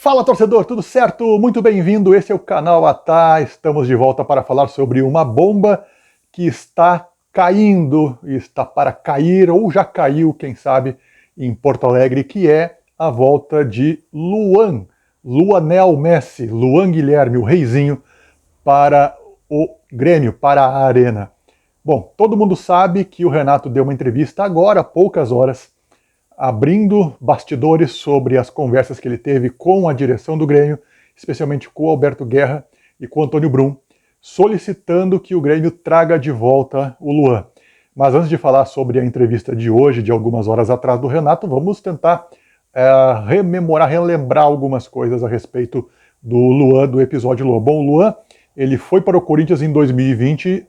Fala, torcedor, tudo certo? Muito bem-vindo, esse é o canal Atá. Estamos de volta para falar sobre uma bomba que está caindo, está para cair, ou já caiu, quem sabe, em Porto Alegre, que é a volta de Luan, Luanel Messi, Luan Guilherme, o reizinho, para o Grêmio, para a Arena. Bom, todo mundo sabe que o Renato deu uma entrevista agora, há poucas horas, abrindo bastidores sobre as conversas que ele teve com a direção do Grêmio, especialmente com o Alberto Guerra e com o Antônio Brum, solicitando que o Grêmio traga de volta o Luan. Mas antes de falar sobre a entrevista de hoje, de algumas horas atrás do Renato, vamos tentar relembrar algumas coisas a respeito do Luan, do episódio Luan. Bom, o Luan, ele foi para o Corinthians em 2020,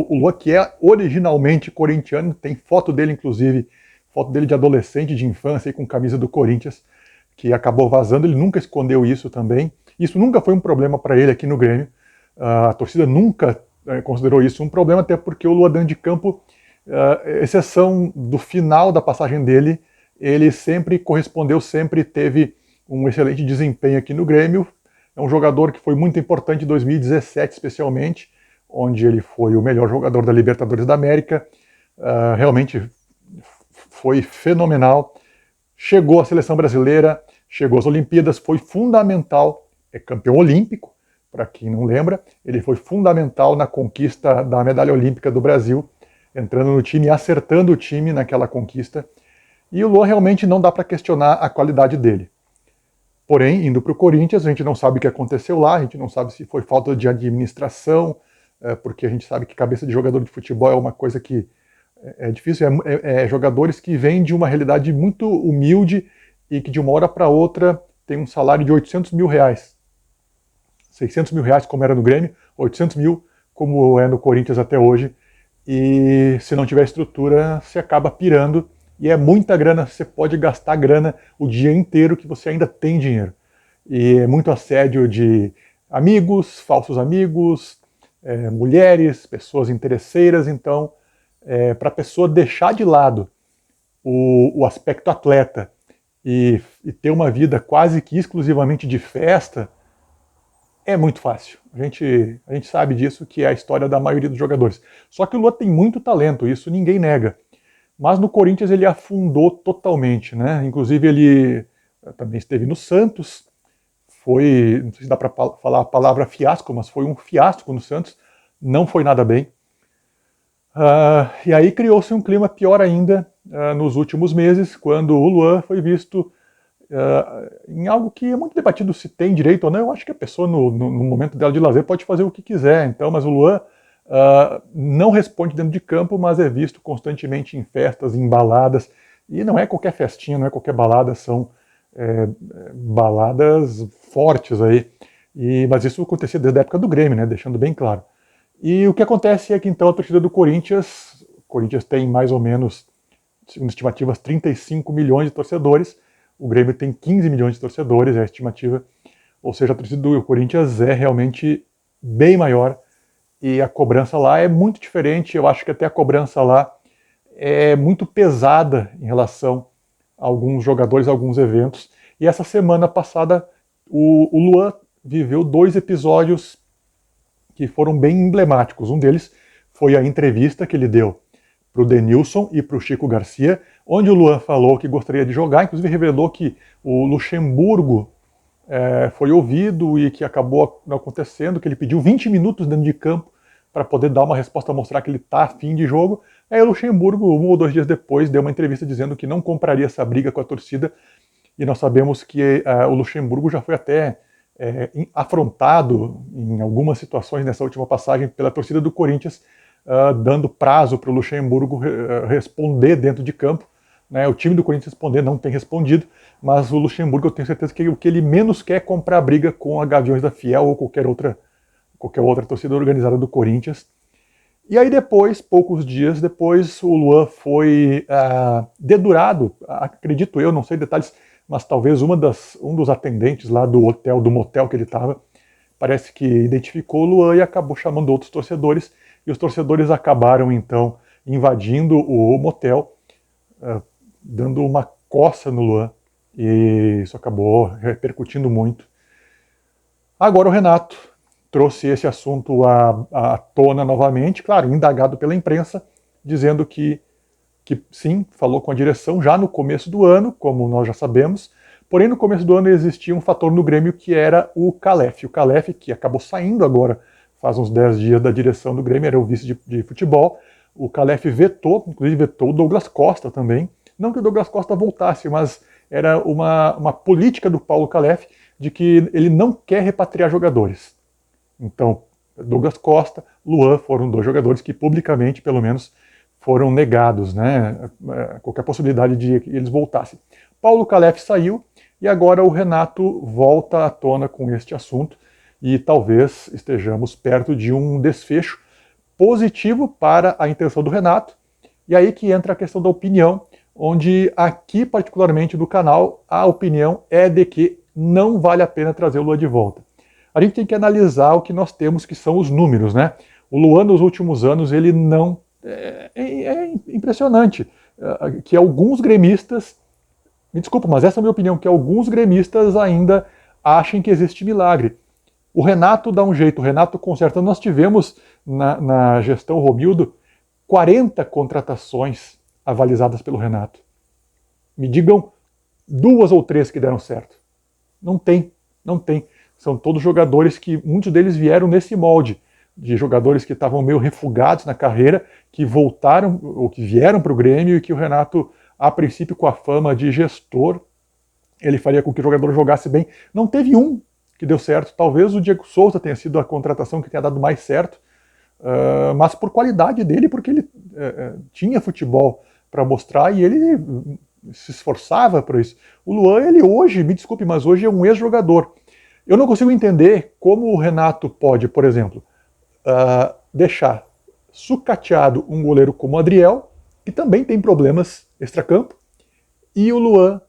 o Luan que é originalmente corintiano, tem foto dele inclusive, foto dele de adolescente, de infância, com camisa do Corinthians, que acabou vazando, ele nunca escondeu isso também. Isso nunca foi um problema para ele aqui no Grêmio. A torcida nunca considerou isso um problema, até porque o Luan dentro de campo, exceção do final da passagem dele, ele sempre correspondeu, sempre teve um excelente desempenho aqui no Grêmio. É um jogador que foi muito importante em 2017, especialmente, onde ele foi o melhor jogador da Libertadores da América. Realmente foi fenomenal, chegou à seleção brasileira, chegou às Olimpíadas, foi fundamental, é campeão olímpico, para quem não lembra, ele foi fundamental na conquista da medalha olímpica do Brasil, entrando no time, acertando o time naquela conquista, e o Luan realmente não dá para questionar a qualidade dele. Porém, indo para o Corinthians, a gente não sabe o que aconteceu lá, a gente não sabe se foi falta de administração, porque a gente sabe que cabeça de jogador de futebol é uma coisa que é difícil, jogadores que vêm de uma realidade muito humilde e que de uma hora para outra tem um salário de 800 mil reais. 600 mil reais como era no Grêmio, 800 mil como é no Corinthians até hoje. E se não tiver estrutura, você acaba pirando. E é muita grana, você pode gastar grana o dia inteiro que você ainda tem dinheiro. E é muito assédio de amigos, falsos amigos, mulheres, pessoas interesseiras, então para a pessoa deixar de lado o aspecto atleta e ter uma vida quase que exclusivamente de festa, é muito fácil. A gente sabe disso, que é a história da maioria dos jogadores. Só que o Luan tem muito talento, isso ninguém nega. Mas no Corinthians ele afundou totalmente, né? Inclusive ele também esteve no Santos, foi, não sei se dá para falar a palavra fiasco, mas foi um fiasco no Santos, não foi nada bem. E aí criou-se um clima pior ainda nos últimos meses, quando o Luan foi visto em algo que é muito debatido se tem direito ou não. Eu acho que a pessoa, no momento dela de lazer, pode fazer o que quiser. Então, mas o Luan não responde dentro de campo, mas é visto constantemente em festas, em baladas. E não é qualquer festinha, não é qualquer balada, são baladas fortes aí. Mas isso acontecia desde a época do Grêmio, né? Deixando bem claro. E o que acontece é que então a torcida do Corinthians, o Corinthians tem mais ou menos, segundo estimativas, 35 milhões de torcedores, o Grêmio tem 15 milhões de torcedores, é a estimativa, ou seja, a torcida do Corinthians é realmente bem maior e a cobrança lá é muito diferente. Eu acho que até a cobrança lá é muito pesada em relação a alguns jogadores, a alguns eventos. E essa semana passada o Luan viveu 2 episódios que foram bem emblemáticos. Um deles foi a entrevista que ele deu para o Denilson e para o Chico Garcia, onde o Luan falou que gostaria de jogar, inclusive revelou que o Luxemburgo foi ouvido e que acabou acontecendo, que ele pediu 20 minutos dentro de campo para poder dar uma resposta, mostrar que ele está afim de jogo. Aí o Luxemburgo, 1 ou 2 dias depois, deu uma entrevista dizendo que não compraria essa briga com a torcida, e nós sabemos que o Luxemburgo já foi até afrontado em algumas situações nessa última passagem pela torcida do Corinthians, dando prazo para o Luxemburgo responder dentro de campo. Né? O time do Corinthians responder não tem respondido, mas o Luxemburgo, eu tenho certeza que o que ele menos quer é comprar briga com a Gaviões da Fiel ou qualquer outra torcida organizada do Corinthians. E aí depois, poucos dias depois, o Luan foi dedurado, acredito eu, não sei detalhes, mas talvez um dos atendentes lá do motel que ele estava, parece que identificou o Luan e acabou chamando outros torcedores, e os torcedores acabaram então invadindo o motel, dando uma coça no Luan, e isso acabou repercutindo muito. Agora o Renato trouxe esse assunto à tona novamente, claro, indagado pela imprensa, dizendo que sim, falou com a direção já no começo do ano, como nós já sabemos, porém no começo do ano existia um fator no Grêmio que era o Calef. O Calef, que acabou saindo agora, faz uns 10 dias da direção do Grêmio, era o vice de futebol. O Calef vetou, inclusive vetou o Douglas Costa também. Não que o Douglas Costa voltasse, mas era uma política do Paulo Calef de que ele não quer repatriar jogadores. Então, Douglas Costa, Luan foram dois jogadores que publicamente, pelo menos, foram negados, né? Qualquer possibilidade de que eles voltassem. Paulo Calef saiu e agora o Renato volta à tona com este assunto e talvez estejamos perto de um desfecho positivo para a intenção do Renato. E aí que entra a questão da opinião, onde aqui, particularmente do canal, a opinião é de que não vale a pena trazer o Luan de volta. A gente tem que analisar o que nós temos, que são os números, né? O Luan, nos últimos anos, ele não... É impressionante que alguns gremistas... Me desculpa, mas essa é a minha opinião, que alguns gremistas ainda achem que existe milagre. O Renato dá um jeito, o Renato conserta. Nós tivemos, na gestão Romildo, 40 contratações avalizadas pelo Renato. Me digam 2 ou 3 que deram certo. Não tem, não tem. São todos jogadores que, muitos deles vieram nesse molde, de jogadores que estavam meio refugados na carreira, que voltaram, ou que vieram para o Grêmio e que o Renato, a princípio com a fama de gestor, ele faria com que o jogador jogasse bem. Não teve um que deu certo. Talvez o Diego Souza tenha sido a contratação que tenha dado mais certo, mas por qualidade dele, porque ele tinha futebol para mostrar e ele se esforçava para isso. O Luan, ele hoje, me desculpe, mas hoje é um ex-jogador. Eu não consigo entender como o Renato pode, por exemplo, deixar sucateado um goleiro como o Adriel, que também tem problemas extracampo, e o Luan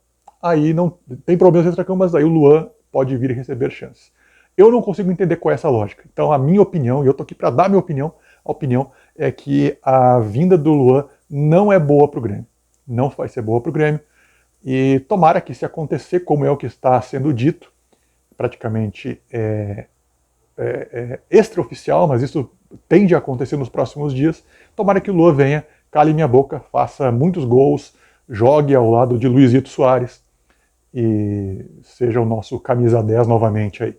aí não tem problemas extracampo, mas aí o Luan pode vir e receber chances. Eu não consigo entender qual é essa lógica. Então a minha opinião, e eu estou aqui para dar minha opinião, a opinião é que a vinda do Luan não é boa para o Grêmio. Não vai ser boa para o Grêmio. E tomara que, se acontecer como é o que está sendo dito, praticamente extraoficial, mas isso tende a acontecer nos próximos dias, tomara que o Luan venha, cale minha boca, faça muitos gols, jogue ao lado de Luizito Soares e seja o nosso camisa 10 novamente aí.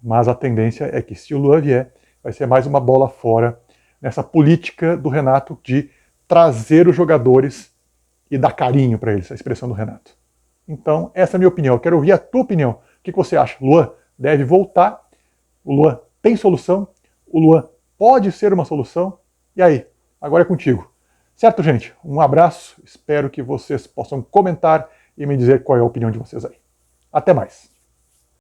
Mas a tendência é que, se o Luan vier, vai ser mais uma bola fora nessa política do Renato de trazer os jogadores e dar carinho para eles, a expressão do Renato. Então, essa é a minha opinião. Eu quero ouvir a tua opinião. O que você acha? Luan deve voltar? O Luan tem solução? O Luan pode ser uma solução? E aí? Agora é contigo. Certo, gente? Um abraço. Espero que vocês possam comentar e me dizer qual é a opinião de vocês aí. Até mais.